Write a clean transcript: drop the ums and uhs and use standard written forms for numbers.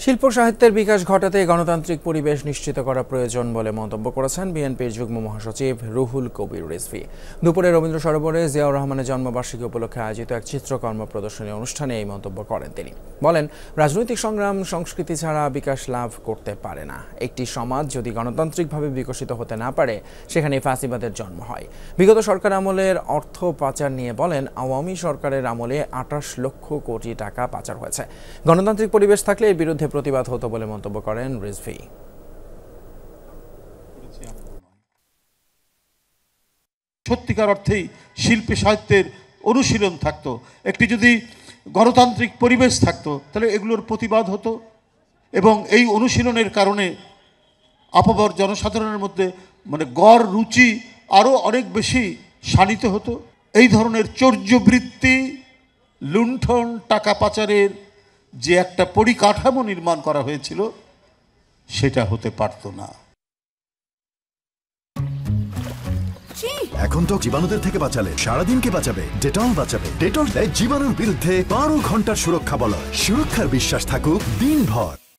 শিল্প সাহিত্যের বিকাশ ঘটাতে গণতান্ত্রিক পরিবেশ নিশ্চিত করা প্রয়োজন বলে মন্তব্য করেছেন বিএনপির যুগ্ম মহাসচিব রুহুল কবির রিজভী। দুপুরে রবীন্দ্র সরোবরে জিয়াউর রহমানের জন্মবার্ষিকী উপলক্ষে আয়োজিত এক চিত্রকর্ম প্রদর্শনী অনুষ্ঠানে এই মন্তব্য করেন তিনি। বলেন, রাজনৈতিক সংগ্রাম সংস্কৃতি ছাড়া বিকাশ লাভ করতে পারে না। একটি সমাজ যদি গণতান্ত্রিকভাবে বিকশিত হতে না পারে, সেখানে ফ্যাসিবাদের জন্ম হয়। বিগত সরকার আমলের অর্থ পাচার নিয়ে বলেন, আওয়ামী সরকারের আমলে ২৮ লক্ষ কোটি টাকা পাচার হয়েছে। গণতান্ত্রিক পরিবেশ থাকলে এর বিরুদ্ধে প্রতিবাদ হতো বলে মন্তব্য করেন রিজভী। সত্যিকার অর্থেই শিল্পী সাহিত্যের অনুশীলন থাকতো, একটি যদি গণতান্ত্রিক পরিবেশ থাকতো, তাহলে এগুলোর প্রতিবাদ হতো এবং এই অনুশীলনের কারণে আপামর জনসাধারণের মধ্যে গড় রুচি আরও অনেক বেশি শানিত হতো। এই ধরনের চর্যবৃত্তি, লুণ্ঠন, টাকা পাচারের যে একটা পরিকাঠামো নির্মাণ করা হয়েছিল, সেটা হতে পারত না। এখন তো জীবাণুদের থেকে বাঁচালে সারাদিন কে বাঁচাবে? ডেটল বাঁচাবে। ডেটল দেয় জীবাণুর বিরুদ্ধে 12 ঘন্টার সুরক্ষা বলয়। সুরক্ষার বিশ্বাস থাকুক দিনভর।